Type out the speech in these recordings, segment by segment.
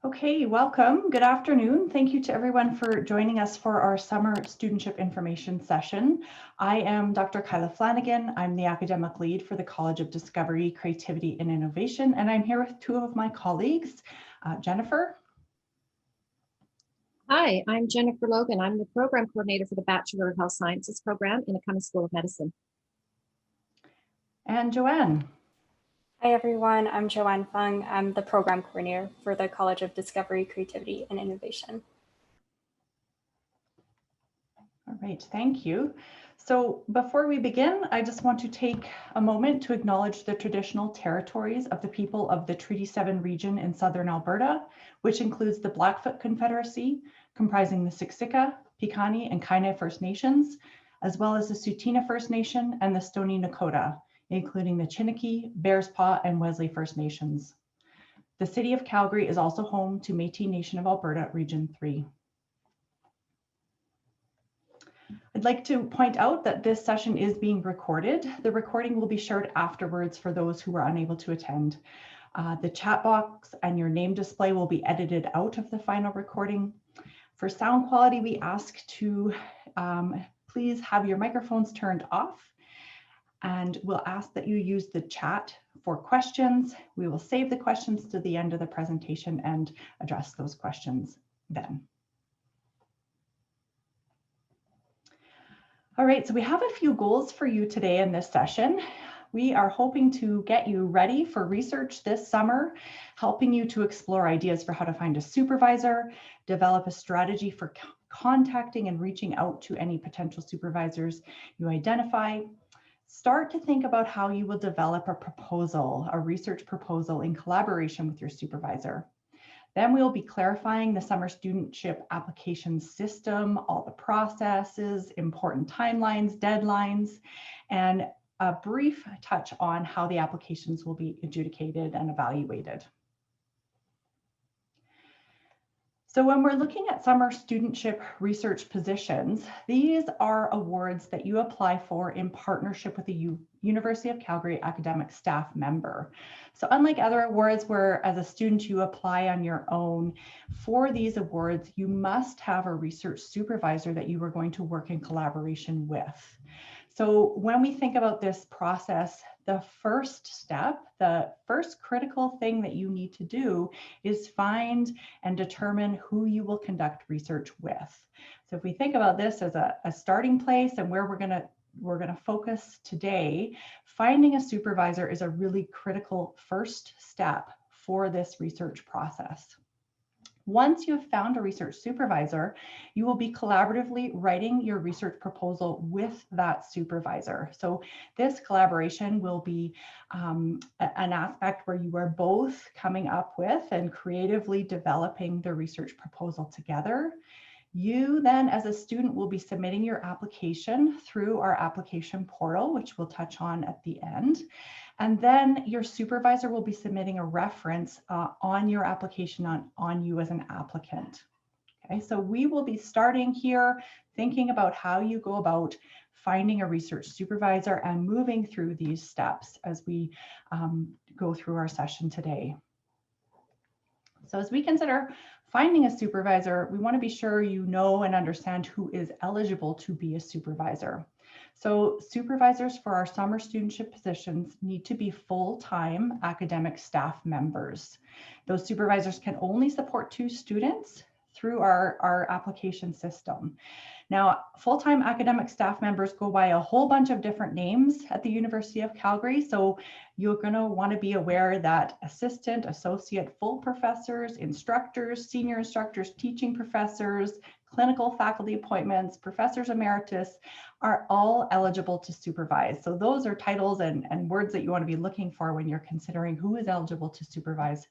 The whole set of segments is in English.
Okay, welcome. Good afternoon. Thank you to everyone for joining us for our summer studentship information session. I am Dr. Kyla Flanagan. I'm the academic lead for the College of Discovery, Creativity, and Innovation, and I'm here with two of my colleagues, Jennifer. Hi, I'm Jennifer Logan. I'm the program coordinator for the Bachelor of Health Sciences program in the Cummings School of Medicine. And Joanne. Hi everyone, I'm Joanne Fung. I'm the program coordinator for the College of Discovery, Creativity, and Innovation. All right, thank you. So before we begin, I just want to take a moment to acknowledge the traditional territories of the people of the Treaty 7 region in southern Alberta, which includes the Blackfoot Confederacy, comprising the Siksika, Piikani, and Kainai First Nations, as well as the Tsuut'ina First Nation and the Stoney Nakoda, including the Chiniki, Bearspaw, and Wesley First Nations. The city of Calgary is also home to Métis Nation of Alberta, Region 3. I'd like to point out that this session is being recorded. The recording will be shared afterwards for those who were unable to attend. The chat box and your name display will be edited out of the final recording. For sound quality, we ask to please have your microphones turned off, and we'll ask that you use the chat for questions. We will save the questions to the end of the presentation and address those questions then. All right, so we have a few goals for you today in this session. We are hoping to get you ready for research this summer, helping you to explore ideas for how to find a supervisor, develop a strategy for contacting and reaching out to any potential supervisors you identify. Start to think about how you will develop a proposal, a research proposal in collaboration with your supervisor. Then we'll be clarifying the summer studentship application system, all the processes, important timelines, deadlines, and a brief touch on how the applications will be adjudicated and evaluated. So when we're looking at summer studentship research positions, these are awards that you apply for in partnership with a University of Calgary academic staff member. So unlike other awards where as a student you apply on your own, for these awards, you must have a research supervisor that you are going to work in collaboration with. So when we think about this process, the first step, the first critical thing that you need to do is find and determine who you will conduct research with. So if we think about this as a starting place and where we're gonna focus today, finding a supervisor is a really critical first step for this research process. Once you've found a research supervisor, you will be collaboratively writing your research proposal with that supervisor. So this collaboration will be an aspect where you are both coming up with and creatively developing the research proposal together. You then, as a student, will be submitting your application through our application portal, which we'll touch on at the end. And then your supervisor will be submitting a reference on your application on you as an applicant. Okay, so we will be starting here thinking about how you go about finding a research supervisor and moving through these steps as we go through our session today. So as we consider finding a supervisor, we want to be sure you know and understand who is eligible to be a supervisor. So supervisors for our summer studentship positions need to be full-time academic staff members. Those supervisors can only support 2 students through our application system. Now, full-time academic staff members go by a whole bunch of different names at the University of Calgary. So you're going to want to be aware that assistant, associate, full professors, instructors, senior instructors, teaching professors, clinical faculty appointments, professors emeritus are all eligible to supervise. So those are titles and words that you want to be looking for when you're considering who is eligible to supervise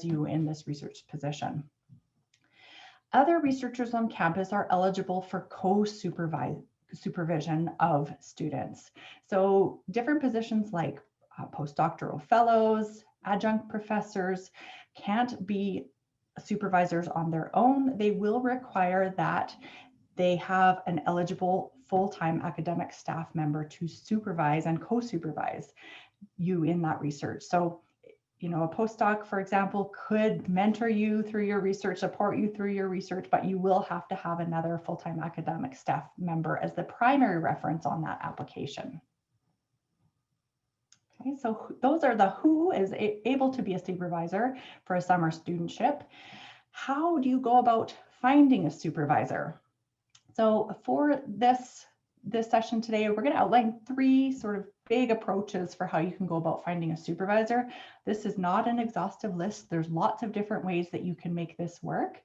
you in this research position. Other researchers on campus are eligible for co-supervision of students. So different positions like postdoctoral fellows, adjunct professors can't be supervisors on their own. They will require that they have an eligible full-time academic staff member to supervise and co-supervise you in that research. So a postdoc, for example, could mentor you through your research, support you through your research, but you will have to have another full-time academic staff member as the primary reference on that application. Okay, so those are the who is able to be a supervisor for a summer studentship. How do you go about finding a supervisor? So for this session today, we're going to outline 3 sort of big approaches for how you can go about finding a supervisor. This is not an exhaustive list. There's lots of different ways that you can make this work,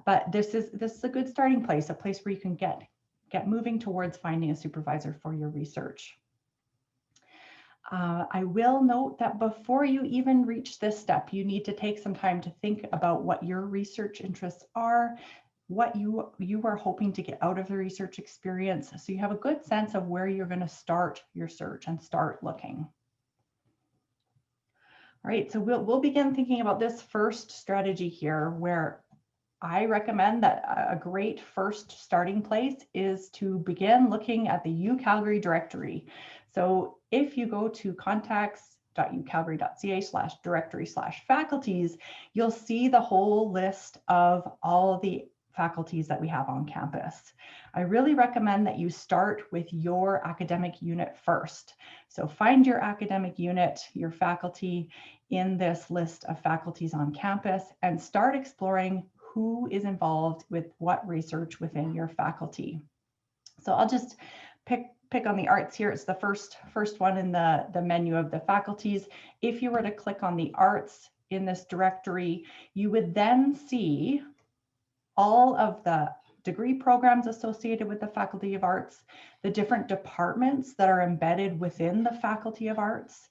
but this is a good starting place, a place where you can get moving towards finding a supervisor for your research. I will note that before you even reach this step, you need to take some time to think about what your research interests are, what you are hoping to get out of the research experience, so you have a good sense of where you're going to start your search and start looking. All right, so we'll begin thinking about this first strategy here, where I recommend that a great first starting place is to begin looking at the UCalgary directory. So if you go to contacts.ucalgary.ca/directory/faculties, you'll see the whole list of all the faculties that we have on campus. I really recommend that you start with your academic unit first. So find your academic unit, your faculty in this list of faculties on campus, and start exploring who is involved with what research within your faculty. So I'll just pick on the arts here. It's the first one in the menu of the faculties. If you were to click on the arts in this directory, you would then see all of the degree programs associated with the Faculty of Arts, the different departments that are embedded within the Faculty of Arts.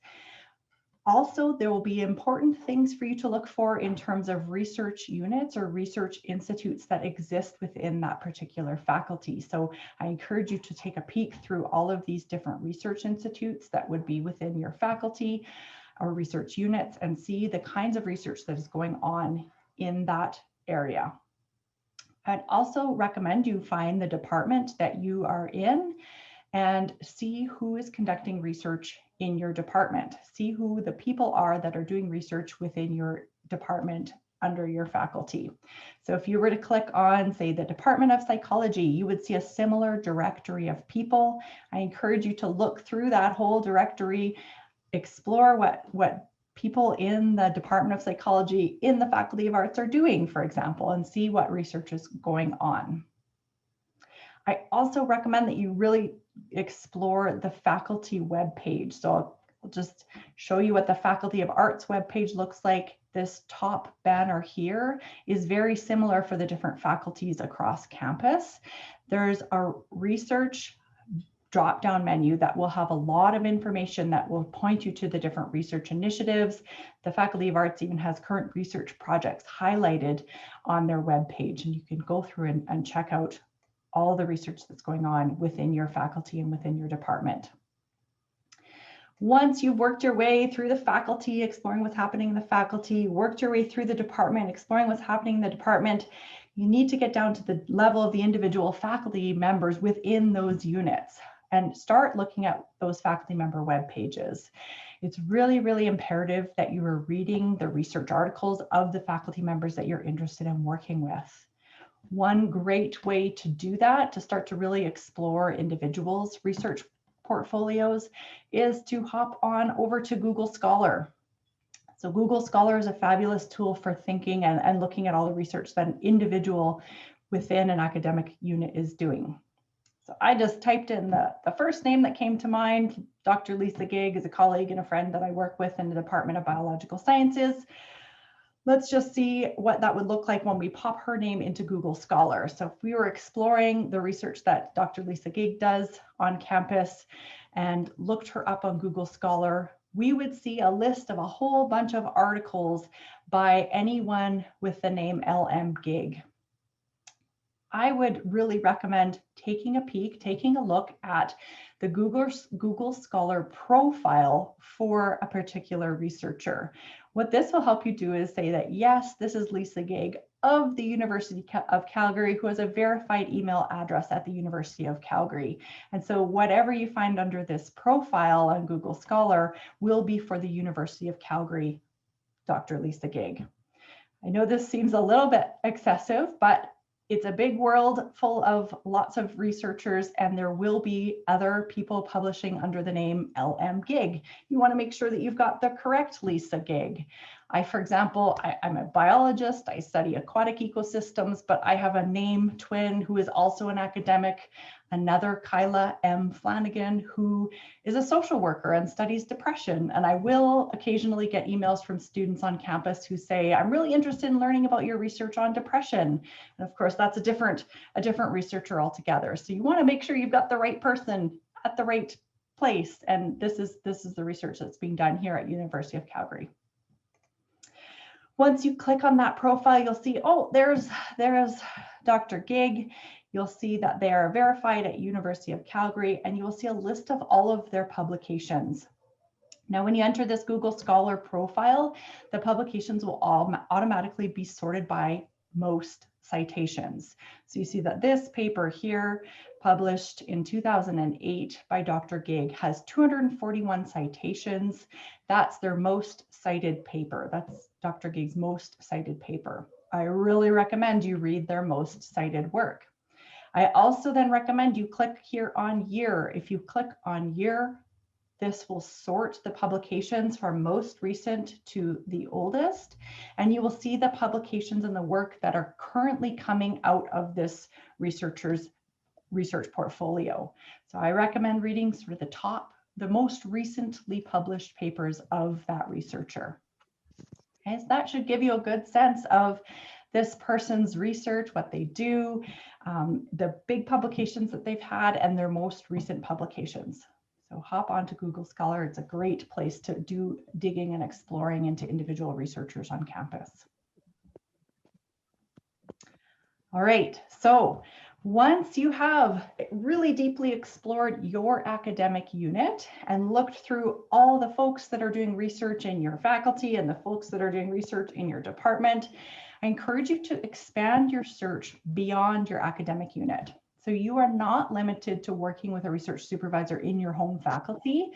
Also, there will be important things for you to look for in terms of research units or research institutes that exist within that particular faculty. So I encourage you to take a peek through all of these different research institutes that would be within your faculty or research units and see the kinds of research that is going on in that area. I'd also recommend you find the department that you are in and see who is conducting research in your department. See who the people are that are doing research within your department under your faculty. So if you were to click on, say, the Department of Psychology, you would see a similar directory of people. I encourage you to look through that whole directory, explore what people in the Department of Psychology in the Faculty of Arts are doing, for example, and see what research is going on. I also recommend that you really explore the faculty webpage. So I'll just show you what the Faculty of Arts webpage looks like. This top banner here is very similar for the different faculties across campus. There's a research drop-down menu that will have a lot of information that will point you to the different research initiatives. The Faculty of Arts even has current research projects highlighted on their webpage, and you can go through and check out all the research that's going on within your faculty and within your department. Once you've worked your way through the faculty, exploring what's happening in the faculty, worked your way through the department, exploring what's happening in the department, you need to get down to the level of the individual faculty members within those units and start looking at those faculty member web pages. It's really, really imperative that you are reading the research articles of the faculty members that you're interested in working with. One great way to do that, to start to really explore individuals' research portfolios, is to hop on over to Google Scholar. So Google Scholar is a fabulous tool for thinking and looking at all the research that an individual within an academic unit is doing. So I just typed in the first name that came to mind. Dr. Lisa Gig is a colleague and a friend that I work with in the Department of Biological Sciences. Let's just see what that would look like when we pop her name into Google Scholar. So if we were exploring the research that Dr. Lisa Gig does on campus and looked her up on Google Scholar, we would see a list of a whole bunch of articles by anyone with the name LM Gig. I would really recommend taking a peek, taking a look at the Google Scholar profile for a particular researcher. What this will help you do is say that, yes, this is Lisa Gig of the University of Calgary, who has a verified email address at the University of Calgary. And so whatever you find under this profile on Google Scholar will be for the University of Calgary Dr. Lisa Gig. I know this seems a little bit excessive, but it's a big world full of lots of researchers, and there will be other people publishing under the name LM Gig. You want to make sure that you've got the correct Lisa Gig. For example, I'm a biologist. I study aquatic ecosystems, but I have a name twin who is also an academic, another Kyla M. Flanagan, who is a social worker and studies depression. And I will occasionally get emails from students on campus who say, I'm really interested in learning about your research on depression. And of course, that's a different researcher altogether. So you want to make sure you've got the right person at the right place. And this is the research that's being done here at University of Calgary. Once you click on that profile, you'll see, oh, there's Dr. Gig. You'll see that they are verified at University of Calgary, and you will see a list of all of their publications. Now, when you enter this Google Scholar profile, the publications will all automatically be sorted by most citations. So you see that this paper here, published in 2008 by Dr. Gig, has 241 citations. That's their most cited paper. That's Dr. Gig's most cited paper. I really recommend you read their most cited work. I also then recommend you click here on year. If you click on year, this will sort the publications from most recent to the oldest, and you will see the publications and the work that are currently coming out of this researcher's research portfolio. So I recommend reading sort of the most recently published papers of that researcher. Okay, so that should give you a good sense of this person's research, what they do, the big publications that they've had, and their most recent publications. So hop onto Google Scholar. It's a great place to do digging and exploring into individual researchers on campus. All right, so once you have really deeply explored your academic unit and looked through all the folks that are doing research in your faculty and the folks that are doing research in your department, I encourage you to expand your search beyond your academic unit. So you are not limited to working with a research supervisor in your home faculty.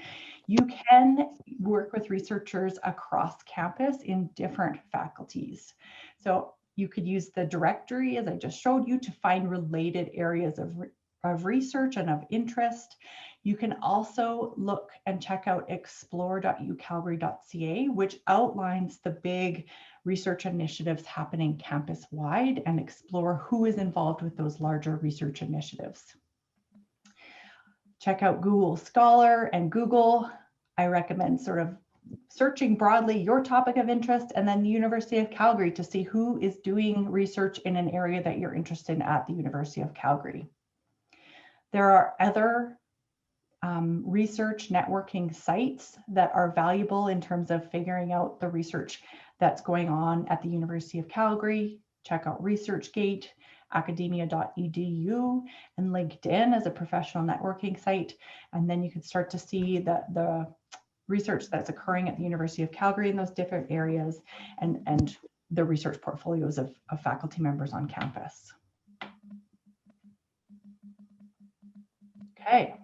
You can work with researchers across campus in different faculties. So you could use the directory, as I just showed you, to find related areas of research and of interest. You can also look and check out explore.ucalgary.ca, which outlines the big research initiatives happening campus-wide, and explore who is involved with those larger research initiatives. Check out Google Scholar and Google. I recommend sort of searching broadly your topic of interest, and then the University of Calgary to see who is doing research in an area that you're interested in at the University of Calgary. There are other research networking sites that are valuable in terms of figuring out the research that's going on at the University of Calgary. Check out ResearchGate, academia.edu, and LinkedIn as a professional networking site. And then you can start to see the research that's occurring at the University of Calgary in those different areas, and the research portfolios of faculty members on campus. Okay.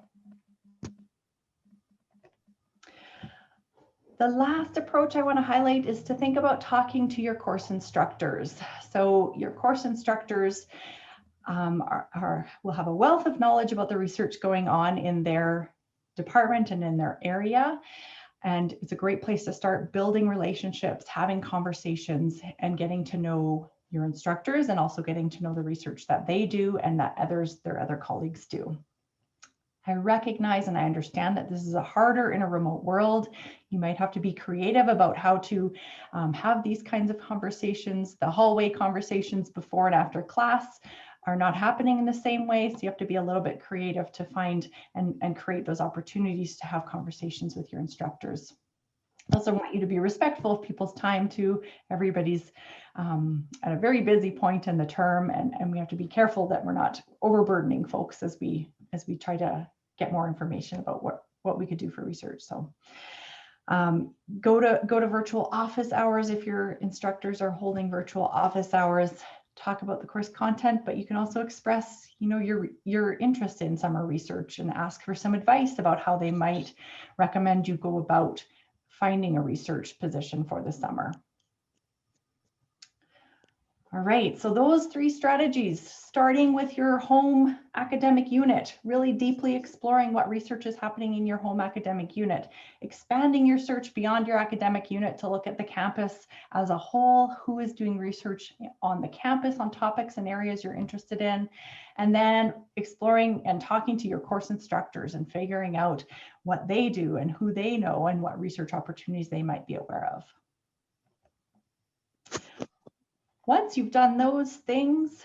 The last approach I want to highlight is to think about talking to your course instructors. So your course instructors will have a wealth of knowledge about the research going on in their department and in their area. And it's a great place to start building relationships, having conversations, and getting to know your instructors, and also getting to know the research that they do and that their other colleagues do. I recognize and I understand that this is harder in a remote world. You might have to be creative about how to have these kinds of conversations. The hallway conversations before and after class are not happening in the same way. So you have to be a little bit creative to find and create those opportunities to have conversations with your instructors. I also want you to be respectful of people's time too. Everybody's at a very busy point in the term, and we have to be careful that we're not overburdening folks as we try to get more information about what we could do for research. So go to virtual office hours if your instructors are holding virtual office hours. Talk about the course content, but you can also express, your interest in summer research and ask for some advice about how they might recommend you go about finding a research position for the summer. All right, so those 3 strategies, starting with your home academic unit, really deeply exploring what research is happening in your home academic unit, expanding your search beyond your academic unit to look at the campus as a whole, who is doing research on the campus on topics and areas you're interested in, and then exploring and talking to your course instructors and figuring out what they do and who they know and what research opportunities they might be aware of. Once you've done those things,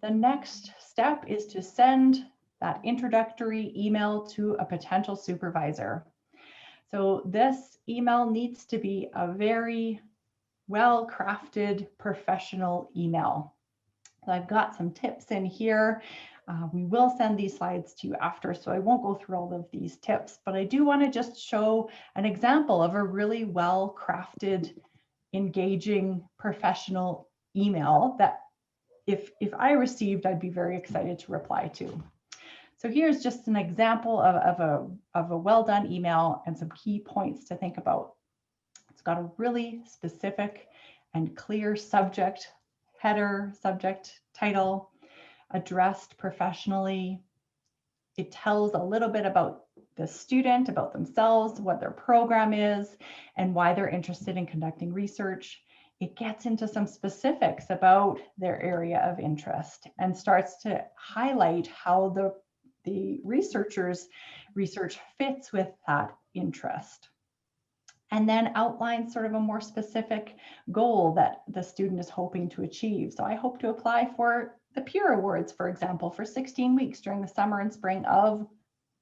the next step is to send that introductory email to a potential supervisor. So this email needs to be a very well-crafted professional email. So I've got some tips in here. We will send these slides to you after, so I won't go through all of these tips, but I do want to just show an example of a really well-crafted, engaging professional email that if I received, I'd be very excited to reply to. So here's just an example of a well done email and some key points to think about. It's got a really specific and clear subject, header, subject, title, addressed professionally. It tells a little bit about the student, about themselves, what their program is, and why they're interested in conducting research. It gets into some specifics about their area of interest and starts to highlight how the researcher's research fits with that interest. And then outlines sort of a more specific goal that the student is hoping to achieve. So I hope to apply for the Peer Awards, for example, for 16 weeks during the summer and spring of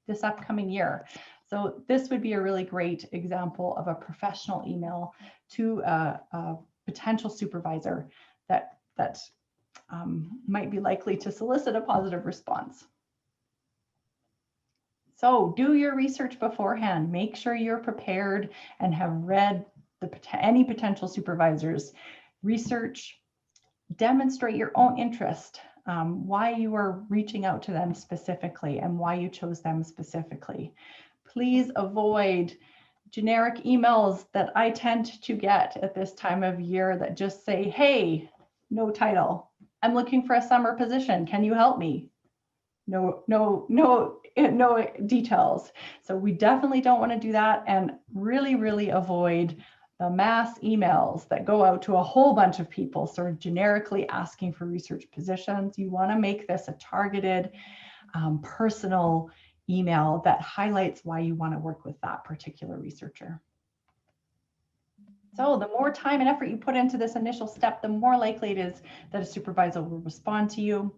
this upcoming year. So this would be a really great example of a professional email to a potential supervisor that might be likely to solicit a positive response. So do your research beforehand. Make sure you're prepared and have read any potential supervisors' research. Demonstrate your own interest, why you are reaching out to them specifically and why you chose them specifically. Please avoid generic emails that I tend to get at this time of year that just say, hey, no title. I'm looking for a summer position. Can you help me? No details. So we definitely don't want to do that, and really avoid the mass emails that go out to a whole bunch of people sort of generically asking for research positions. You want to make this a targeted, personal email that highlights why you want to work with that particular researcher. So the more time and effort you put into this initial step, the more likely it is that a supervisor will respond to you.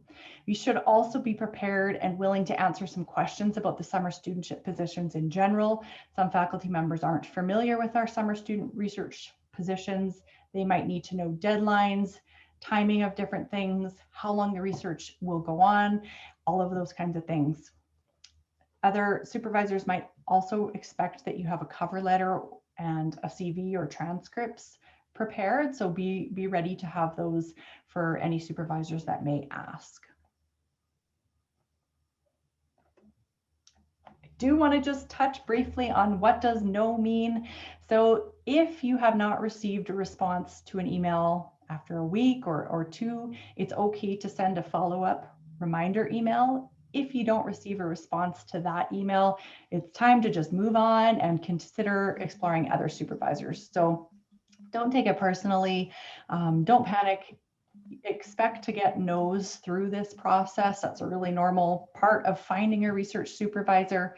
You should also be prepared and willing to answer some questions about the summer studentship positions in general. Some faculty members aren't familiar with our summer student research positions. They might need to know deadlines, timing of different things, how long the research will go on, all of those kinds of things. Other supervisors might also expect that you have a cover letter and a CV or transcripts prepared. So be ready to have those for any supervisors that may ask. I do want to just touch briefly on what does no mean. So if you have not received a response to an email after a week or two, it's okay to send a follow-up reminder email. If you don't receive a response to that email, it's time to just move on and consider exploring other supervisors. So don't take it personally. Don't panic. Expect to get no's through this process. That's a really normal part of finding a research supervisor.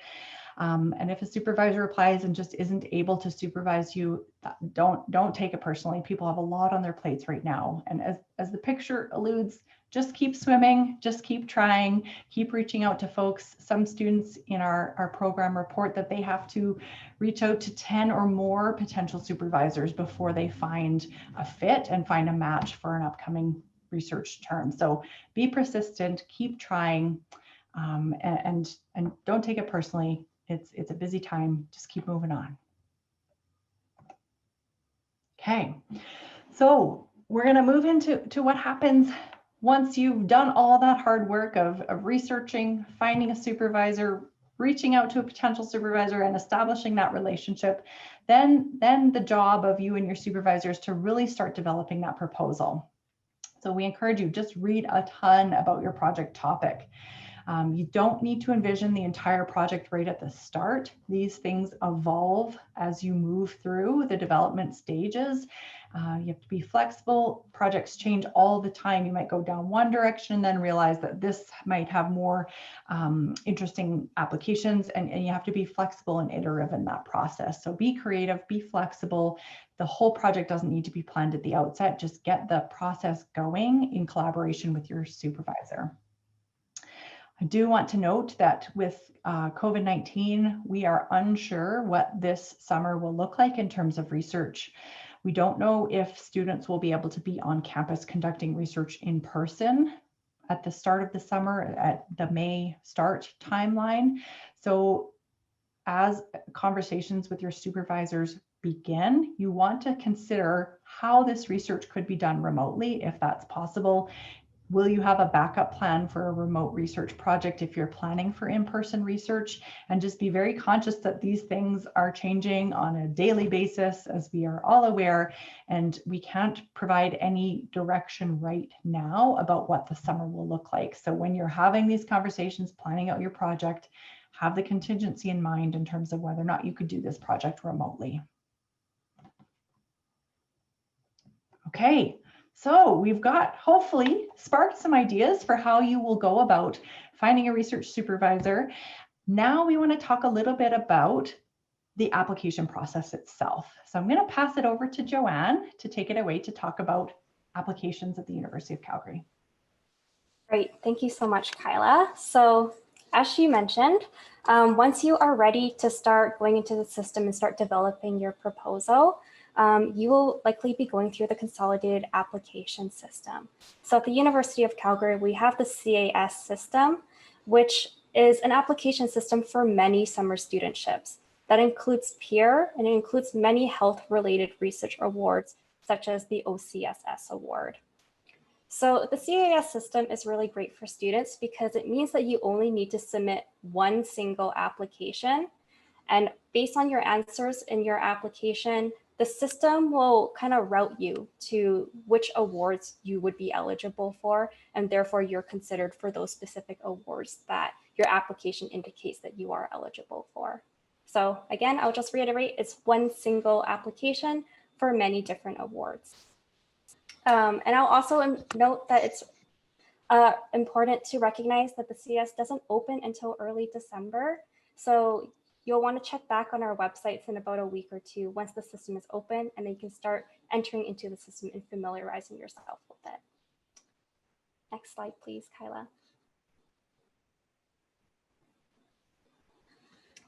And if a supervisor applies and just isn't able to supervise you, don't take it personally. People have a lot on their plates right now. And as the picture alludes, just keep swimming, just keep trying, keep reaching out to folks. Some students in our program report that they have to reach out to 10 or more potential supervisors before they find a fit and find a match for an upcoming research term. So be persistent, keep trying, and don't take it personally. It's a busy time, just keep moving on. Okay, so we're gonna move into what happens once you've done all that hard work of researching, finding a supervisor, reaching out to a potential supervisor and establishing that relationship. Then the job of you and your supervisors to really start developing that proposal. So we encourage you, just read a ton about your project topic. You don't need to envision the entire project right at the start. These things evolve as you move through the development stages. You have to be flexible. Projects change all the time. You might go down one direction and then realize that this might have more interesting applications, and you have to be flexible and iterative in that process. So be creative, be flexible. The whole project doesn't need to be planned at the outset. Just get the process going in collaboration with your supervisor. I do want to note that with COVID-19, we are unsure what this summer will look like in terms of research. We don't know if students will be able to be on campus conducting research in person at the start of the summer, at the May start timeline. So as conversations with your supervisors begin, you want to consider how this research could be done remotely, if that's possible. Will you have a backup plan for a remote research project if you're planning for in-person research? And just be very conscious that these things are changing on a daily basis, as we are all aware, and we can't provide any direction right now about what the summer will look like. So when you're having these conversations, planning out your project, have the contingency in mind in terms of whether or not you could do this project remotely. Okay. So we've got, hopefully, sparked some ideas for how you will go about finding a research supervisor. Now we want to talk a little bit about the application process itself. So I'm going to pass it over to Joanne to take it away to talk about applications at the University of Calgary. Great, thank you so much, Kyla. So as she mentioned, once you are ready to start going into the system and start developing your proposal, you will likely be going through the Consolidated Application System. So at the University of Calgary, we have the CAS system, which is an application system for many summer studentships. That includes peer, and it includes many health-related research awards, such as the OCSS award. So the CAS system is really great for students because it means that you only need to submit one single application. And based on your answers in your application, the system will kind of route you to which awards you would be eligible for, and therefore you're considered for those specific awards that your application indicates that you are eligible for. So again, I'll just reiterate, it's one single application for many different awards. And I'll also note that it's important to recognize that the CS doesn't open until early December. So you'll want to check back on our websites in about a week or two once the system is open, and then you can start entering into the system and familiarizing yourself with it. Next slide, please, Kyla.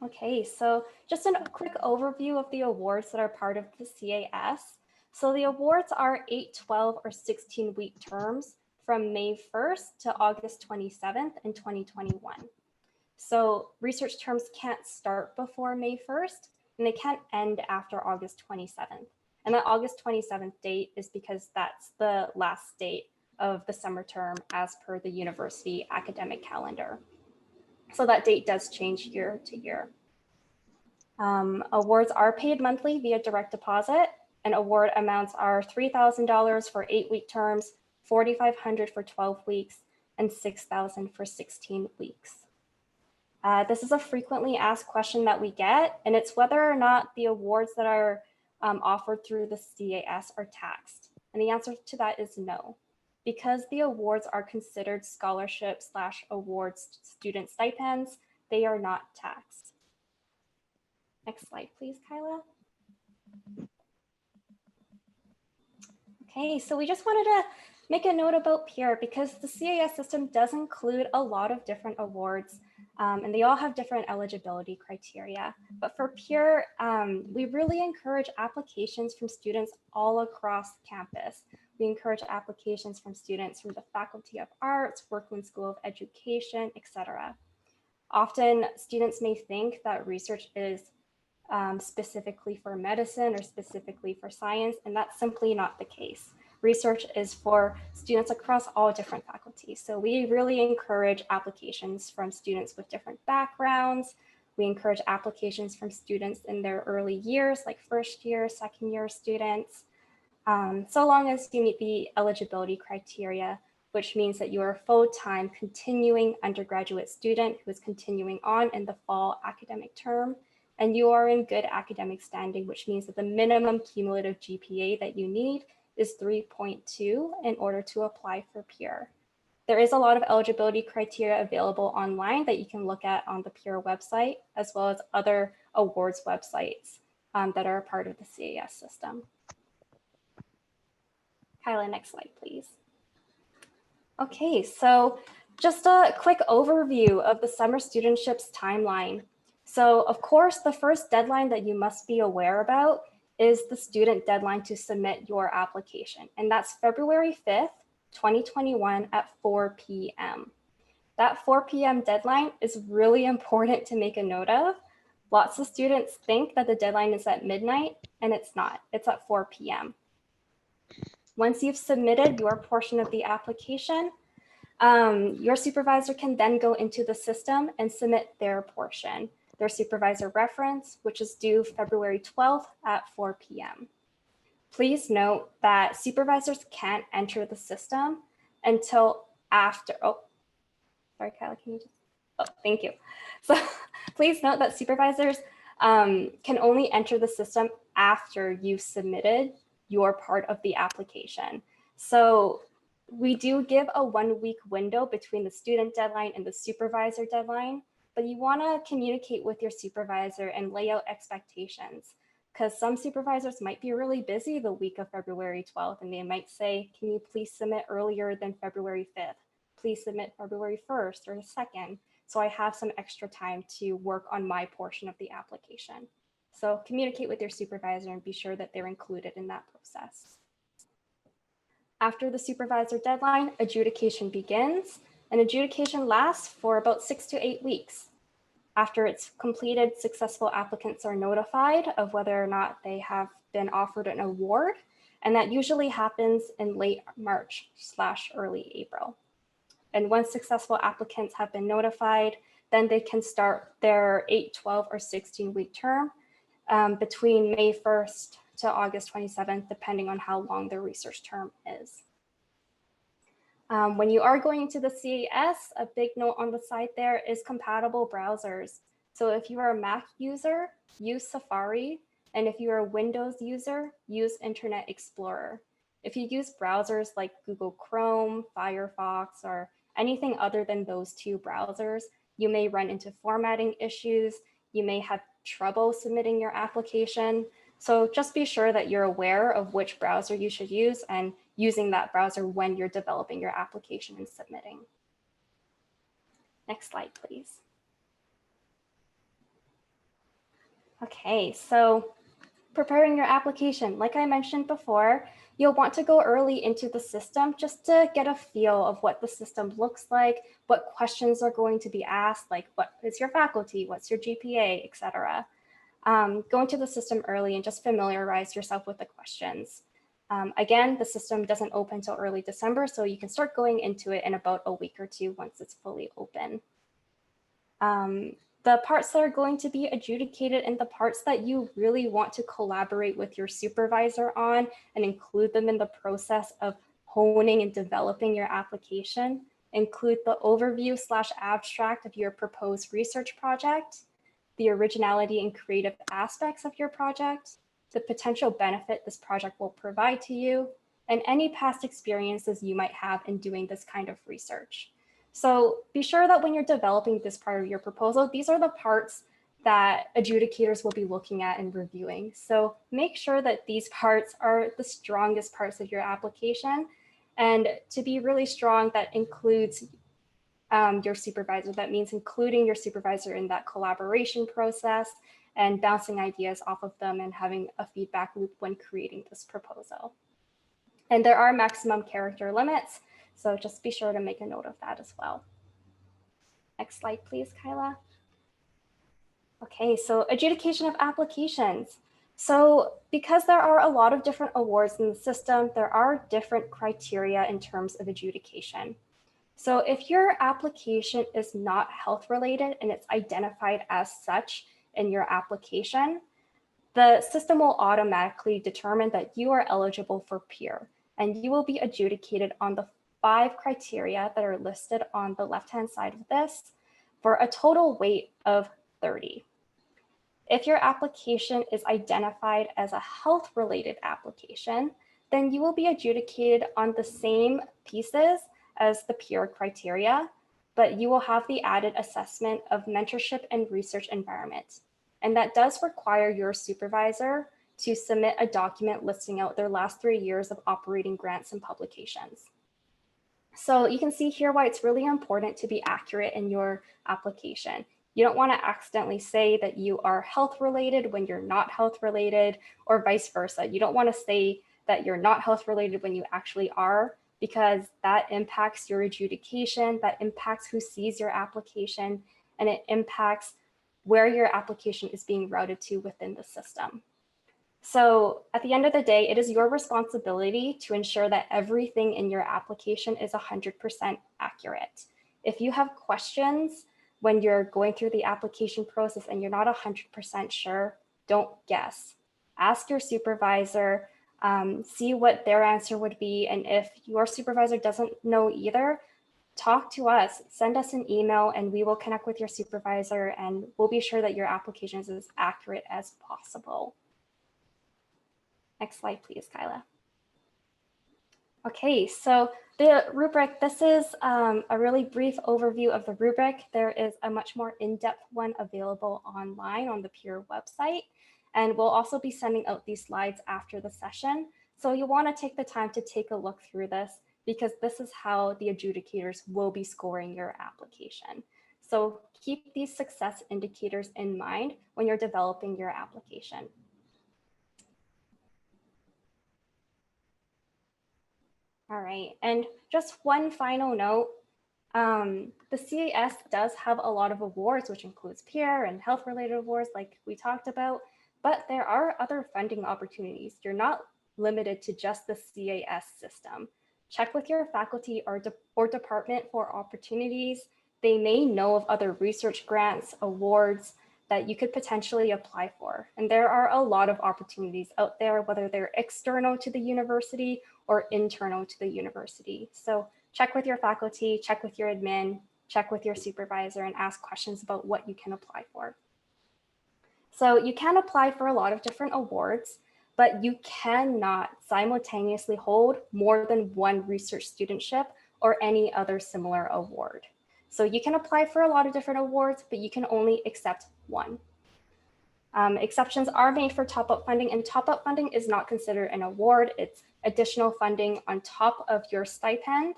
Okay, so just a quick overview of the awards that are part of the CAS. So the awards are 8, 12, or 16-week terms from May 1st to August 27th in 2021. So research terms can't start before May 1st, and they can't end after August 27th. And that August 27th date is because that's the last date of the summer term as per the university academic calendar. So that date does change year to year. Awards are paid monthly via direct deposit, and award amounts are $3,000 for 8-week terms, $4,500 for 12 weeks, and $6,000 for 16 weeks. This is a frequently asked question that we get, and it's whether or not the awards that are offered through the CAS are taxed. And the answer to that is no. Because the awards are considered scholarship/awards student stipends, they are not taxed. Next slide, please, Kyla. Okay, so we just wanted to make a note about peer because the CAS system does include a lot of different awards, and they all have different eligibility criteria. But for peer, we really encourage applications from students all across campus. We encourage applications from students from the Faculty of Arts, Workland School of Education, etc. Often students may think that research is specifically for medicine or specifically for science, and that's simply not the case. Research is for students across all different faculties. So we really encourage applications from students with different backgrounds. We encourage applications from students in their early years, like first year, second year students. so long as you meet the eligibility criteria, which means that you are a full-time continuing undergraduate student who is continuing on in the fall academic term, and you are in good academic standing, which means that the minimum cumulative GPA that you need is 3.2 in order to apply for PURE. There is a lot of eligibility criteria available online that you can look at on the PURE website, as well as other awards websites that are a part of the CAS system. Kyla, next slide, please. Okay, so just a quick overview of the summer studentships timeline. So of course, the first deadline that you must be aware about is the student deadline to submit your application. And that's February 5th, 2021 at 4 p.m. That 4 p.m. deadline is really important to make a note of. Lots of students think that the deadline is at midnight, and it's not. It's at 4 p.m. Once you've submitted your portion of the application, your supervisor can then go into the system and submit their portion, their supervisor reference, which is due February 12th at 4 p.m. Please note that supervisors can't enter the system until after, sorry, Kyla, can you just, thank you. So please note that supervisors can only enter the system after you've submitted your part of the application. So we do give a 1-week window between the student deadline and the supervisor deadline, but you want to communicate with your supervisor and lay out expectations, because some supervisors might be really busy the week of February 12th, and they might say, can you please submit earlier than February 5th? Please submit February 1st or 2nd, so I have some extra time to work on my portion of the application. So communicate with your supervisor and be sure that they're included in that process. After the supervisor deadline, adjudication begins, and adjudication lasts for about 6 to 8 weeks. After it's completed, successful applicants are notified of whether or not they have been offered an award, and that usually happens in late March/early April. And once successful applicants have been notified, then they can start their 8, 12, or 16-week term between May 1st to August 27th, depending on how long their research term is. When you are going to the CAS, a big note on the side there is compatible browsers. So if you are a Mac user, use Safari. And if you are a Windows user, use Internet Explorer. If you use browsers like Google Chrome, Firefox, or anything other than those two browsers, you may run into formatting issues. You may have trouble submitting your application. So just be sure that you're aware of which browser you should use and using that browser when you're developing your application and submitting. Next slide, please. Okay, so preparing your application. Like I mentioned before, you'll want to go early into the system just to get a feel of what the system looks like, what questions are going to be asked, like what is your faculty, what's your GPA, etc. Go into the system early and just familiarize yourself with the questions. Again, the system doesn't open until early December, so you can start going into it in about a week or two once it's fully open. The parts that are going to be adjudicated and the parts that you really want to collaborate with your supervisor on and include them in the process of honing and developing your application include the overview/abstract of your proposed research project, the originality and creative aspects of your project, the potential benefit this project will provide to you, and any past experiences you might have in doing this kind of research. So be sure that when you're developing this part of your proposal, these are the parts that adjudicators will be looking at and reviewing. So make sure that these parts are the strongest parts of your application. And to be really strong, that includes your supervisor. That means including your supervisor in that collaboration process and bouncing ideas off of them and having a feedback loop when creating this proposal. And there are maximum character limits, so just be sure to make a note of that as well. Next slide, please, Kyla. Okay, so adjudication of applications. So because there are a lot of different awards in the system, there are different criteria in terms of adjudication. So if your application is not health related and it's identified as such in your application, the system will automatically determine that you are eligible for peer, and you will be adjudicated on the 5 criteria that are listed on the left-hand side of this for a total weight of 30. If your application is identified as a health-related application, then you will be adjudicated on the same pieces as the peer criteria, but you will have the added assessment of mentorship and research environment. And that does require your supervisor to submit a document listing out their last 3 years of operating grants and publications. So you can see here why it's really important to be accurate in your application. You don't want to accidentally say that you are health related when you're not health related, or vice versa. You don't want to say that you're not health related when you actually are, because that impacts your adjudication, that impacts who sees your application, and it impacts where your application is being routed to within the system. So at the end of the day, it is your responsibility to ensure that everything in your application is 100% accurate. If you have questions when you're going through the application process and you're not 100% sure, don't guess. Ask your supervisor, see what their answer would be. And if your supervisor doesn't know either, talk to us, send us an email, and we will connect with your supervisor, and we'll be sure that your application is as accurate as possible. Next slide, please, Kyla. Okay, so the rubric, this is a really brief overview of the rubric. There is a much more in-depth one available online on the peer website, and we'll also be sending out these slides after the session. So you'll want to take the time to take a look through this, because this is how the adjudicators will be scoring your application. So keep these success indicators in mind when you're developing your application. All right, and just one final note, the CAS does have a lot of awards, which includes peer and health-related awards like we talked about, but there are other funding opportunities. You're not limited to just the CAS system. Check with your faculty or department for opportunities. They may know of other research grants, awards that you could potentially apply for. And there are a lot of opportunities out there, whether they're external to the university or internal to the university. So check with your faculty, check with your admin, check with your supervisor, and ask questions about what you can apply for. So you can apply for a lot of different awards, but you cannot simultaneously hold more than one research studentship or any other similar award. So you can apply for a lot of different awards, but you can only accept one. Exceptions are made for top-up funding, and top-up funding is not considered an award. It's additional funding on top of your stipend.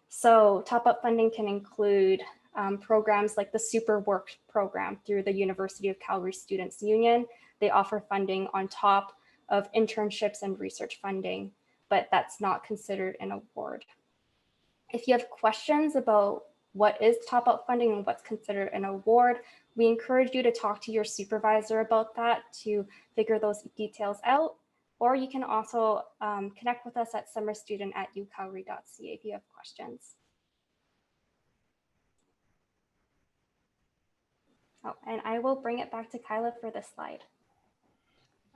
So top-up funding can include programs like the Super Work program through the University of Calgary Students Union. They offer funding on top of internships and research funding, but that's not considered an award. If you have questions about what is top-up funding and what's considered an award, we encourage you to talk to your supervisor about that to figure those details out. Or you can also connect with us at summerstudent@ucalgary.ca if you have questions. Oh, and I will bring it back to Kyla for this slide.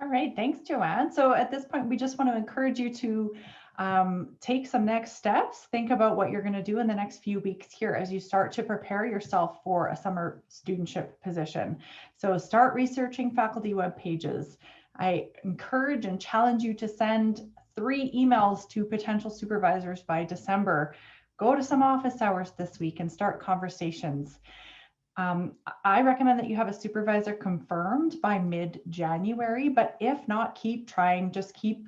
All right, thanks, Joanne. So at this point, we just want to encourage you to take some next steps. Think about what you're going to do in the next few weeks here as you start to prepare yourself for a summer studentship position. So start researching faculty web pages. I encourage and challenge you to send 3 emails to potential supervisors by December. Go to some office hours this week and start conversations. I recommend that you have a supervisor confirmed by mid-January, but if not, keep trying. Just keep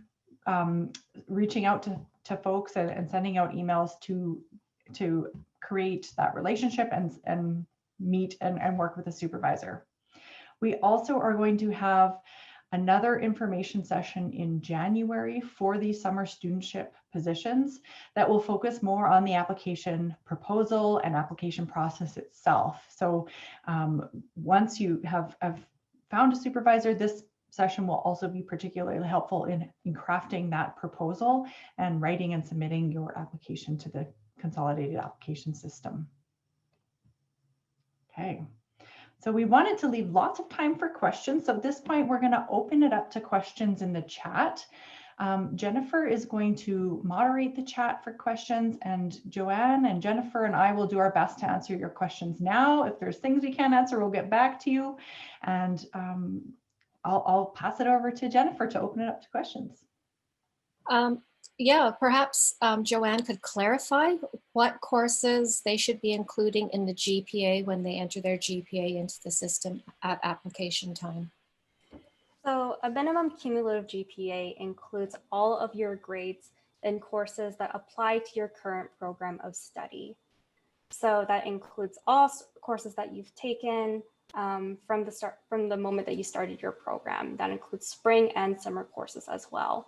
reaching out to folks and sending out emails to create that relationship and meet and work with a supervisor. We also are going to have another information session in January for the summer studentship positions that will focus more on the application proposal and application process itself. So once you have found a supervisor, this session will also be particularly helpful in crafting that proposal and writing and submitting your application to the Consolidated Application System. Okay. So we wanted to leave lots of time for questions. So at this point, we're going to open it up to questions in the chat. Jennifer is going to moderate the chat for questions, and Joanne and Jennifer and I will do our best to answer your questions now. If there's things we can't answer, we'll get back to you. And I'll pass it over to Jennifer to open it up to questions. Yeah, perhaps Joanne could clarify what courses they should be including in the GPA when they enter their GPA into the system at application time. So a minimum cumulative GPA includes all of your grades and courses that apply to your current program of study. So that includes all courses that you've taken from the moment that you started your program. That includes spring and summer courses as well.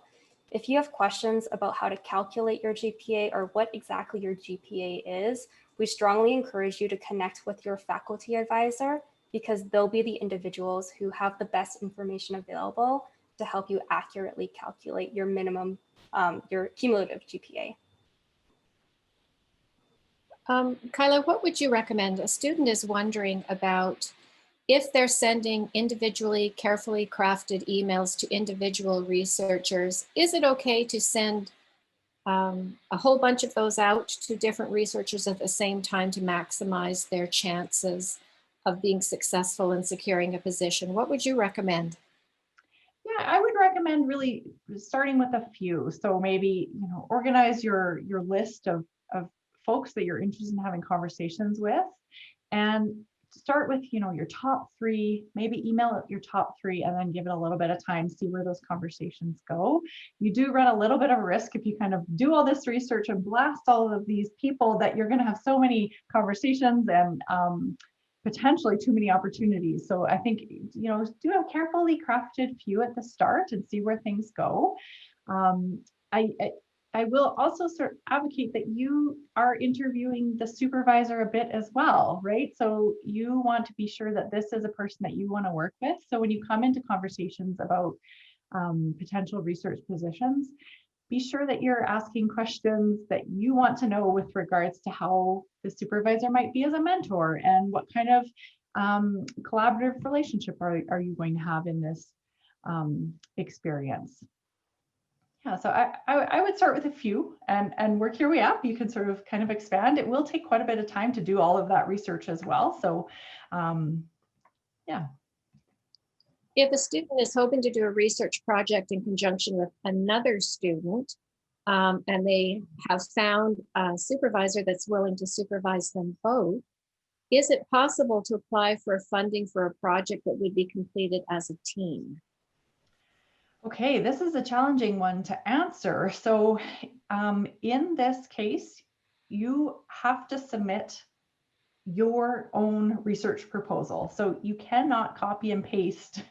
If you have questions about how to calculate your GPA or what exactly your GPA is, we strongly encourage you to connect with your faculty advisor, because they'll be the individuals who have the best information available to help you accurately calculate your minimum, your cumulative GPA. Kyla, what would you recommend? A student is wondering about if they're sending individually carefully crafted emails to individual researchers, is it okay to send a whole bunch of those out to different researchers at the same time to maximize their chances of being successful in securing a position? What would you recommend? Yeah, I would recommend really starting with a few. So maybe, organize your list of folks that you're interested in having conversations with, and start with, your top 3, maybe email your top 3, and then give it a little bit of time, see where those conversations go. You do run a little bit of a risk if you kind of do all this research and blast all of these people, that you're going to have so many conversations and potentially too many opportunities. So I think, do a carefully crafted few at the start and see where things go. I will also sort of advocate that you are interviewing the supervisor a bit as well, right? So you want to be sure that this is a person that you want to work with. So when you come into conversations about potential research positions, be sure that you're asking questions that you want to know with regards to how the supervisor might be as a mentor, and what kind of collaborative relationship are you going to have in this experience. Yeah, so I would start with a few and work your way up. You can sort of kind of expand. It will take quite a bit of time to do all of that research as well. So yeah. If a student is hoping to do a research project in conjunction with another student, and they have found a supervisor that's willing to supervise them both, is it possible to apply for funding for a project that would be completed as a team? Okay, this is a challenging one to answer. So in this case, you have to submit your own research proposal. So you cannot copy and paste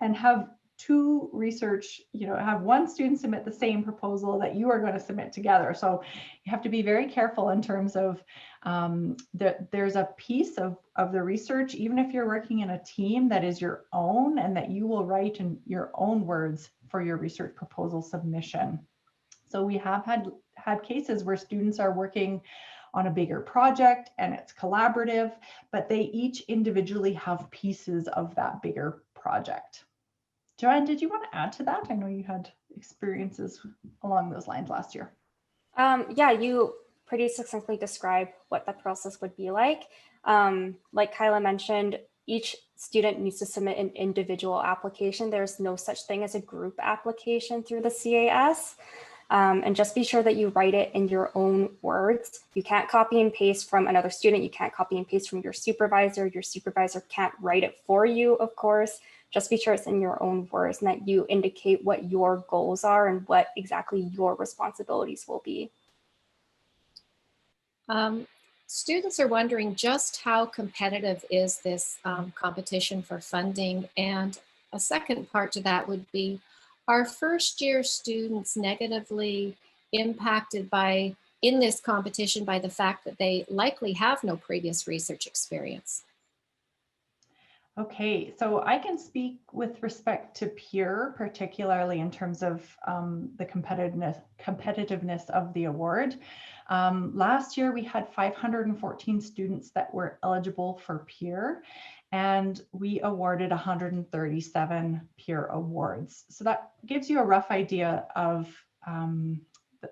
and have two research, have one student submit the same proposal that you are going to submit together. So you have to be very careful in terms of that there's a piece of the research, even if you're working in a team, that is your own, and that you will write in your own words for your research proposal submission. So we have had cases where students are working on a bigger project and it's collaborative, but they each individually have pieces of that bigger project. Joanne, did you want to add to that? I know you had experiences along those lines last year. Yeah, you pretty succinctly described what the process would be like. Like Kyla mentioned, each student needs to submit an individual application. There's no such thing as a group application through the CAS. And just be sure that you write it in your own words. You can't copy and paste from another student. You can't copy and paste from your supervisor. Your supervisor can't write it for you, of course. Just be sure it's in your own words and that you indicate what your goals are and what exactly your responsibilities will be. Students are wondering just how competitive is this competition for funding? And a second part to that would be, are first year students negatively impacted in this competition by the fact that they likely have no previous research experience? Okay, so I can speak with respect to peer, particularly in terms of the competitiveness of the award. Last year, we had 514 students that were eligible for peer. and we awarded 137 peer awards. So that gives you a rough idea of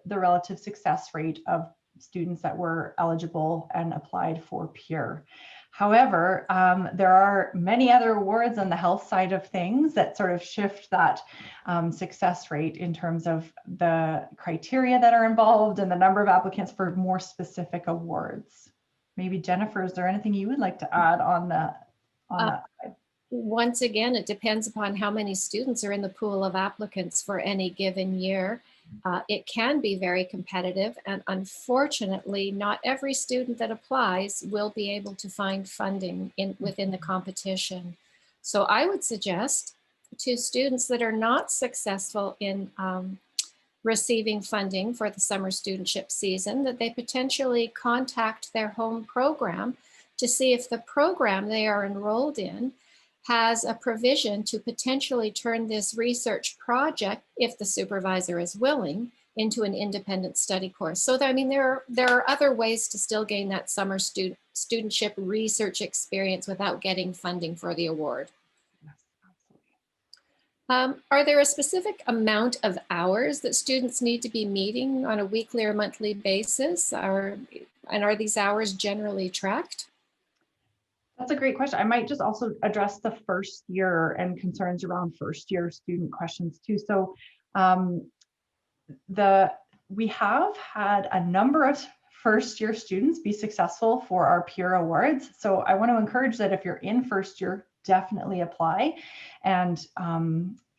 the relative success rate of students that were eligible and applied for peer. However, there are many other awards on the health side of things that sort of shift that success rate in terms of the criteria that are involved and the number of applicants for more specific awards. Maybe Jennifer, is there anything you would like to add on that side? Once again, it depends upon how many students are in the pool of applicants for any given year. It can be very competitive, and unfortunately, not every student that applies will be able to find funding within the competition. So I would suggest to students that are not successful in receiving funding for the summer studentship season that they potentially contact their home program to see if the program they are enrolled in has a provision to potentially turn this research project, if the supervisor is willing, into an independent study course. So I mean, there are other ways to still gain that summer studentship research experience without getting funding for the award. Yes, absolutely. Are there a specific amount of hours that students need to be meeting on a weekly or monthly basis? And are these hours generally tracked? That's a great question. I might just also address the first year and concerns around first year student questions too. So we have had a number of first year students be successful for our peer awards. So I want to encourage that if you're in first year, definitely apply and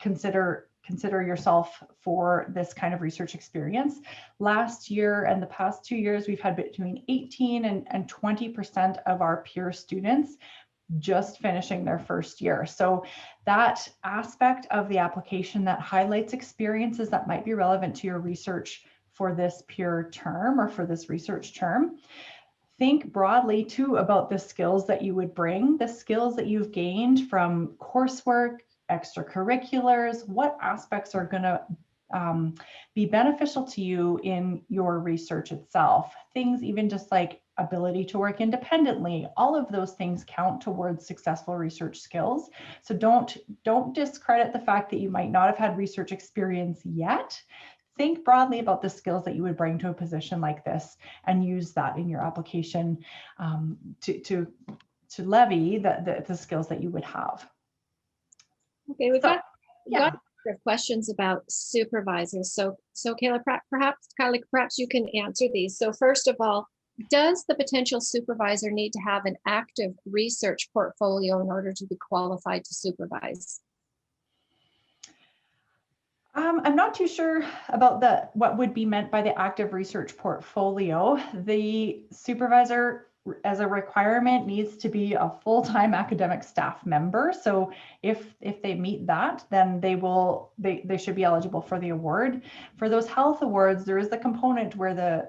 consider yourself for this kind of research experience. Last year and the past 2 years, we've had between 18 and 20% of our peer students just finishing their first year. So that aspect of the application that highlights experiences that might be relevant to your research for this peer term or for this research term. Think broadly too about the skills that you would bring, the skills that you've gained from coursework, extracurriculars, what aspects are going to be beneficial to you in your research itself. Things even just like ability to work independently, all of those things count towards successful research skills. So don't discredit the fact that you might not have had research experience yet. Think broadly about the skills that you would bring to a position like this and use that in your application to levy the skills that you would have. Okay, we've got questions about supervisors. So Kayla, perhaps you can answer these. So first of all, does the potential supervisor need to have an active research portfolio in order to be qualified to supervise? I'm not too sure about what would be meant by the active research portfolio. The supervisor, as a requirement, needs to be a full-time academic staff member. So if they meet that, then they should be eligible for the award. For those health awards, there is the component where the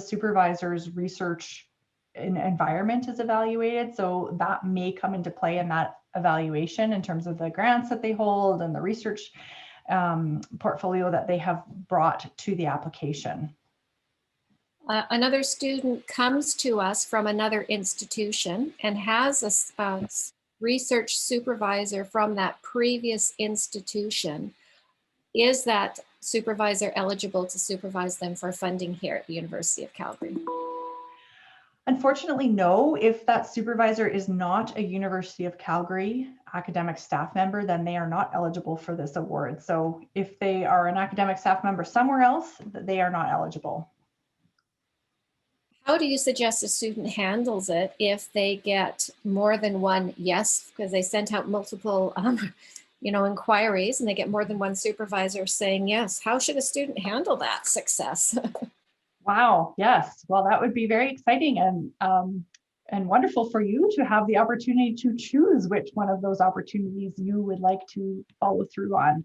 supervisor's research environment is evaluated. So that may come into play in that evaluation in terms of the grants that they hold and the research portfolio that they have brought to the application. Another student comes to us from another institution and has a research supervisor from that previous institution. Is that supervisor eligible to supervise them for funding here at the University of Calgary? Unfortunately, no. If that supervisor is not a University of Calgary academic staff member, then they are not eligible for this award. So if they are an academic staff member somewhere else, they are not eligible. How do you suggest a student handles it if they get more than one yes, because they sent out multiple inquiries and they get more than one supervisor saying yes? How should a student handle that success? Wow, yes. Well, that would be very exciting and wonderful for you to have the opportunity to choose which one of those opportunities you would like to follow through on.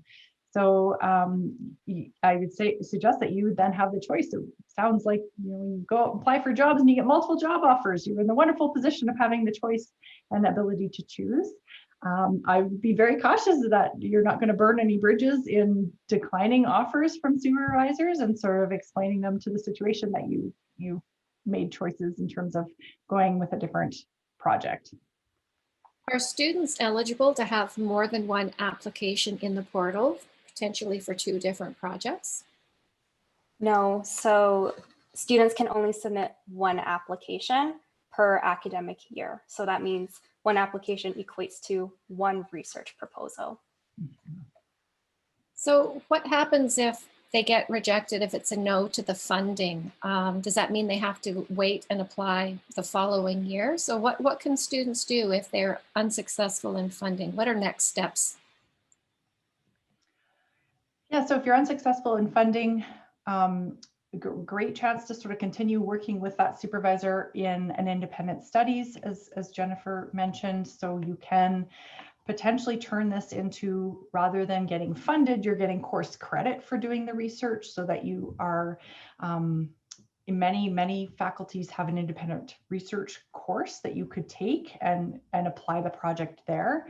So I would suggest that you would then have the choice. It sounds like when you go apply for jobs and you get multiple job offers, you're in the wonderful position of having the choice and the ability to choose. I would be very cautious that you're not going to burn any bridges in declining offers from supervisors and sort of explaining them to the situation that you made choices in terms of going with a different project. Are students eligible to have more than one application in the portal, potentially for 2 different projects? No, so students can only submit one application per academic year. So that means one application equates to one research proposal. So what happens if they get rejected, if it's a no to the funding? Does that mean they have to wait and apply the following year? So what can students do if they're unsuccessful in funding? What are next steps? Yeah, so if you're unsuccessful in funding, great chance to sort of continue working with that supervisor in an independent studies, as Jennifer mentioned. So you can potentially turn this into, rather than getting funded, you're getting course credit for doing the research, so that you are, many faculties have an independent research course that you could take and apply the project there.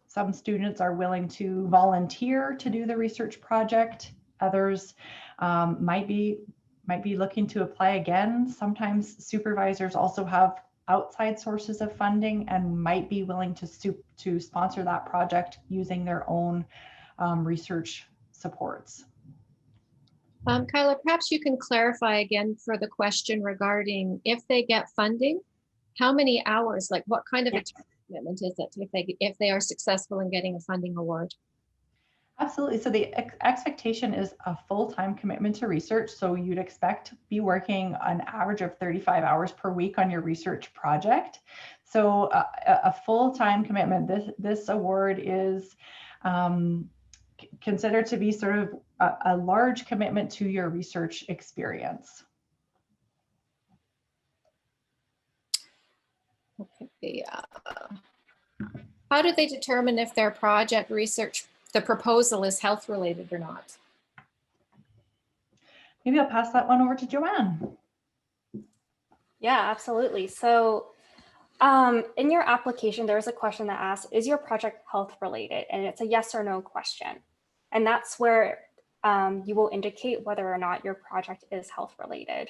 Some students are willing to volunteer to do the research project. Others might be looking to apply again. Sometimes supervisors also have outside sources of funding and might be willing to sponsor that project using their own research supports. Kyla, perhaps you can clarify again for the question regarding if they get funding, how many hours, like what kind of a time commitment is it if they are successful in getting a funding award? Absolutely. So the expectation is a full-time commitment to research. So you'd expect to be working an average of 35 hours per week on your research project. So a full-time commitment. This award is considered to be sort of a large commitment to your research experience. Okay. How do they determine if their project research, the proposal, is health related or not? Maybe I'll pass that one over to Joanne. Yeah, absolutely. So in your application, there's a question that asks, is your project health related? And it's a yes or no question. And that's where you will indicate whether or not your project is health related.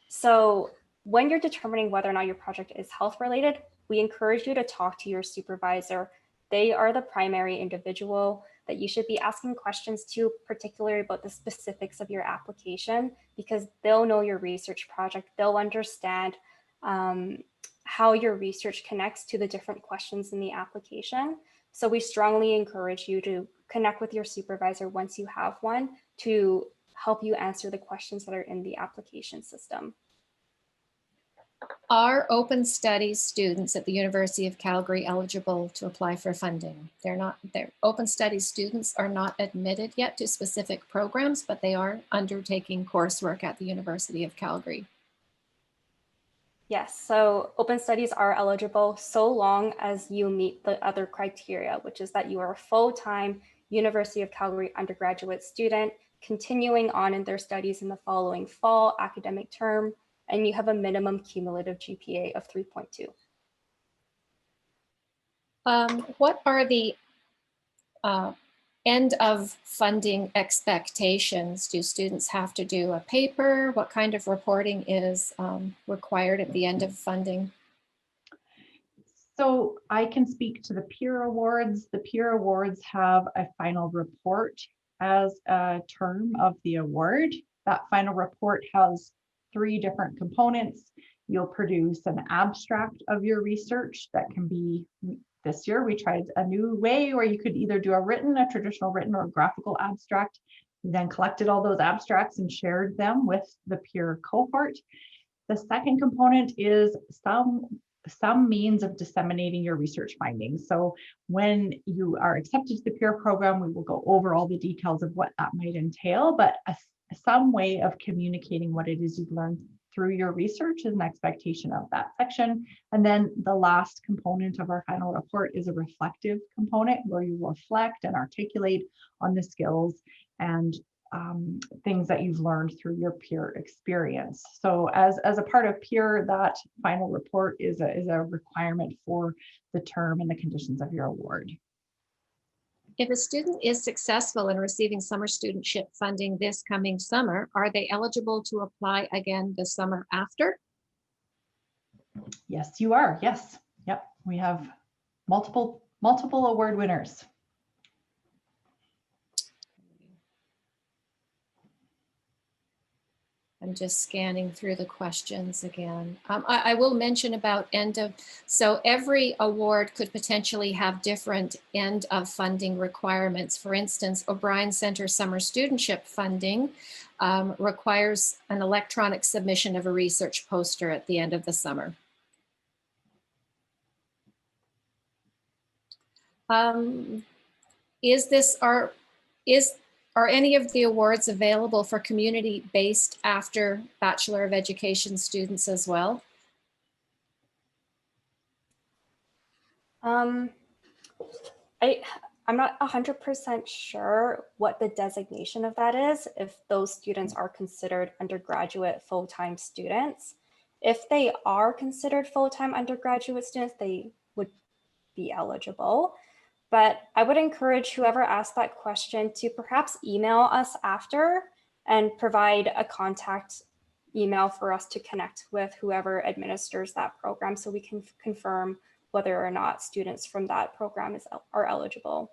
So when you're determining whether or not your project is health related, we encourage you to talk to your supervisor. They are the primary individual that you should be asking questions to, particularly about the specifics of your application, because they'll know your research project. They'll understand how your research connects to the different questions in the application. So we strongly encourage you to connect with your supervisor once you have one to help you answer the questions that are in the application system. Are open studies students at the University of Calgary eligible to apply for funding? They're open studies students are not admitted yet to specific programs, but they are undertaking coursework at the University of Calgary. Yes, so open studies are eligible so long as you meet the other criteria, which is that you are a full-time University of Calgary undergraduate student continuing on in their studies in the following fall academic term, and you have a minimum cumulative GPA of 3.2. What are the end of funding expectations? Do students have to do a paper? What kind of reporting is required at the end of funding? So I can speak to the peer awards. The peer awards have a final report as a term of the award. That final report has 3 different components. You'll produce an abstract of your research that can be, this year we tried a new way where you could either do a traditional written or graphical abstract. We then collected all those abstracts and shared them with the peer cohort. The second component is some means of disseminating your research findings. So when you are accepted to the peer program, we will go over all the details of what that might entail, but some way of communicating what it is you've learned through your research is an expectation of that section. And then the last component of our final report is a reflective component where you reflect and articulate on the skills and things that you've learned through your peer experience. So as a part of peer, that final report is a requirement for the term and the conditions of your award. If a student is successful in receiving summer studentship funding this coming summer, are they eligible to apply again the summer after? Yes, you are. Yes. Yep. We have multiple award winners. I'm just scanning through the questions again. I will mention about so every award could potentially have different end of funding requirements. For instance, O'Brien Center Summer Studentship funding requires an electronic submission of a research poster at the end of the summer. Are any of the awards available for community-based after Bachelor of Education students as well? I'm not 100% sure what the designation of that is, if those students are considered undergraduate full-time students. If they are considered full-time undergraduate students, they would be eligible. But I would encourage whoever asked that question to perhaps email us after and provide a contact email for us to connect with whoever administers that program so we can confirm whether or not students from that program are eligible.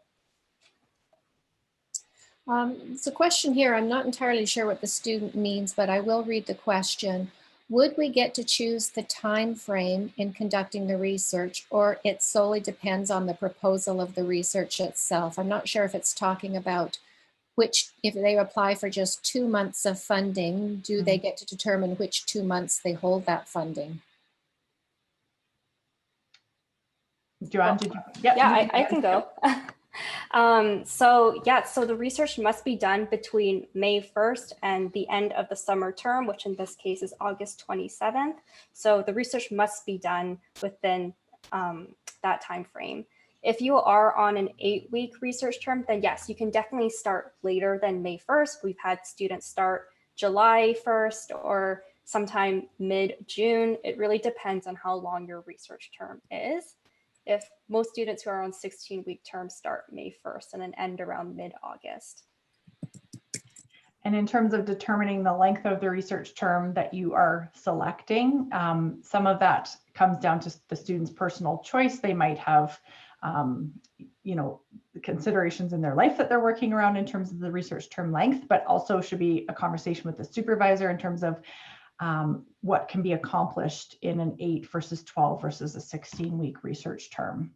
It's a question here. I'm not entirely sure what the student means, but I will read the question. Would we get to choose the time frame in conducting the research, or it solely depends on the proposal of the research itself? I'm not sure if it's talking about if they apply for just 2 months of funding, do they get to determine which 2 months they hold that funding? Joanne, yeah, I can go. So the research must be done between May 1st and the end of the summer term, which in this case is August 27th. So the research must be done within that time frame. If you are on an 8-week research term, then yes, you can definitely start later than May 1st. We've had students start July 1st or sometime mid-June. It really depends on how long your research term is. If most students who are on 16-week terms start May 1st and then end around mid-August. And in terms of determining the length of the research term that you are selecting, some of that comes down to the student's personal choice. They might have, considerations in their life that they're working around in terms of the research term length, but also should be a conversation with the supervisor in terms of what can be accomplished in an 8 versus 12 versus a 16-week research term.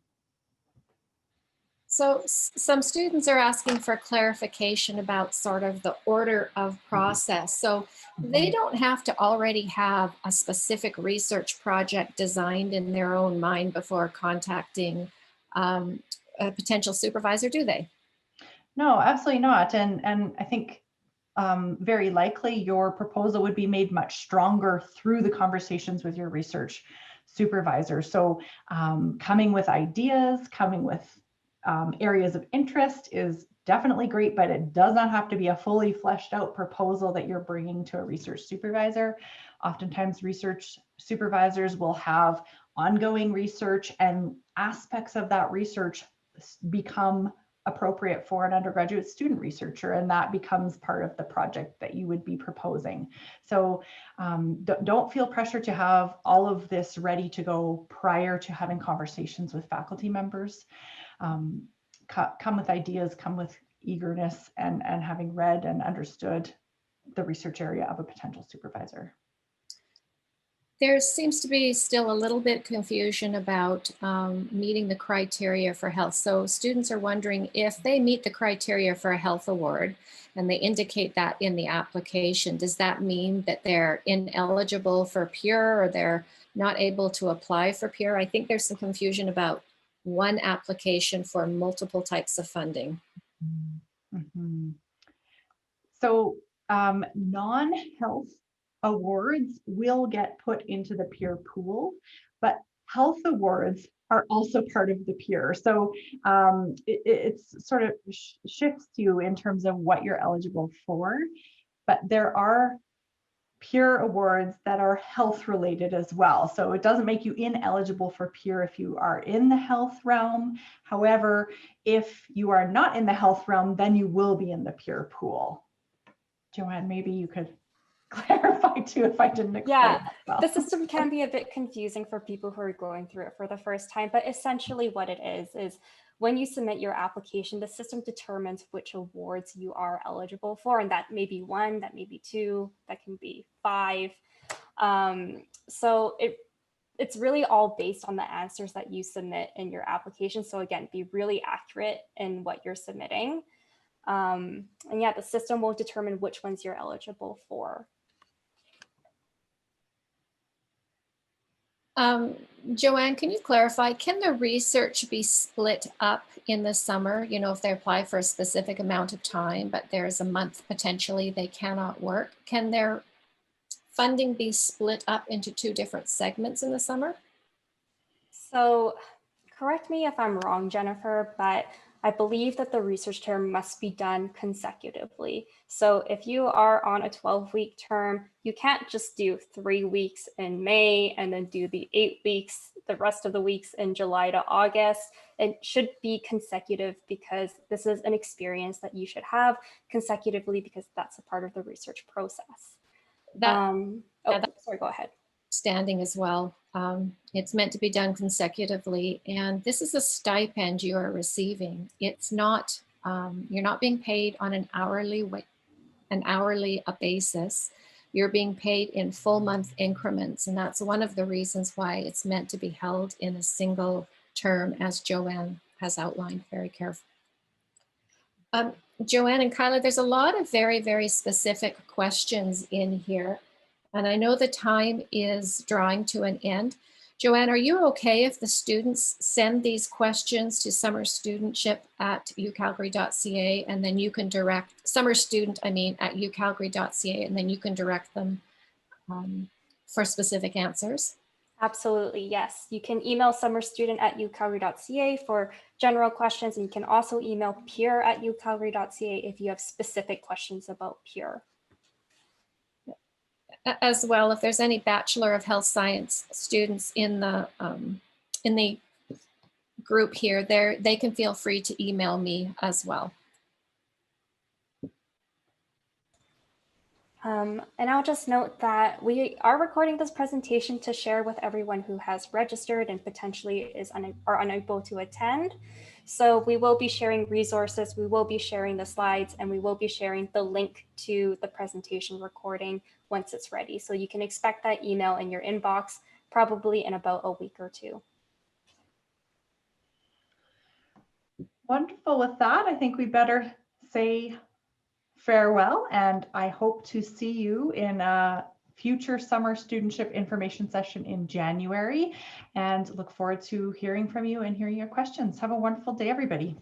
So some students are asking for clarification about sort of the order of process. So they don't have to already have a specific research project designed in their own mind before contacting a potential supervisor, do they? No, absolutely not. And I think very likely your proposal would be made much stronger through the conversations with your research supervisor. So coming with ideas, coming with areas of interest is definitely great, but it does not have to be a fully fleshed out proposal that you're bringing to a research supervisor. Oftentimes research supervisors will have ongoing research, and aspects of that research become appropriate for an undergraduate student researcher, and that becomes part of the project that you would be proposing. So don't feel pressure to have all of this ready to go prior to having conversations with faculty members. Come with ideas, come with eagerness, and having read and understood the research area of a potential supervisor. There seems to be still a little bit confusion about meeting the criteria for health. So students are wondering if they meet the criteria for a health award and they indicate that in the application, does that mean that they're ineligible for PURE or they're not able to apply for PURE? I think there's some confusion about one application for multiple types of funding. Mm-hmm. So non-health awards will get put into the PURE pool, but health awards are also part of the PURE. So it's sort of shifts you in terms of what you're eligible for, but there are PURE awards that are health related as well. So it doesn't make you ineligible for PURE if you are in the health realm. However, if you are not in the health realm, then you will be in the PURE pool. Joanne, maybe you could. clarify too if I didn't explain Yeah, that well. the system can be a bit confusing for people who are going through it for the first time, but essentially what it is when you submit your application, the system determines which awards you are eligible for, and that may be 1, that may be 2, that can be 5. So it's really all based on the answers that you submit in your application. So again, be really accurate in what you're submitting. And yeah, the system will determine which ones you're eligible for. Joanne, can you clarify, can the research be split up in the summer? You know, if they apply for a specific amount of time, but there's a month potentially they cannot work, can their funding be split up into 2 different segments in the summer? So correct me if I'm wrong, Jennifer, but I believe that the research term must be done consecutively. So if you are on a 12-week term, you can't just do 3 weeks in May and then do the 8 weeks, the rest of the weeks in July to August. It should be consecutive because this is an experience that you should have consecutively because that's a part of the research process. Sorry, go ahead. Standing as well. It's meant to be done consecutively, and this is a stipend you are receiving. It's not, you're not being paid on an hourly basis. You're being paid in full month increments, and that's one of the reasons why it's meant to be held in a single term, as Joanne has outlined very carefully. Joanne and Kyla, there's a lot of very, very specific questions in here. And I know the time is drawing to an end. Joanne, are you okay if the students send these questions to summer studentship at UCalgary.ca and then you can direct, summer student, I mean, at UCalgary.ca, and then you can direct them for specific answers? Absolutely, yes. You can email summerstudent@ucalgary.ca for general questions, and you can also email peer@ucalgary.ca if you have specific questions about peer. As well, if there's any Bachelor of Health Science students in the group here, they can feel free to email me as well. And I'll just note that we are recording this presentation to share with everyone who has registered and potentially are unable to attend. So we will be sharing resources, we will be sharing the slides, and we will be sharing the link to the presentation recording once it's ready. So you can expect that email in your inbox probably in about a week or 2. Wonderful. With that, I think we better say farewell, and I hope to see you in a future summer studentship information session in January, and look forward to hearing from you and hearing your questions. Have a wonderful day, everybody.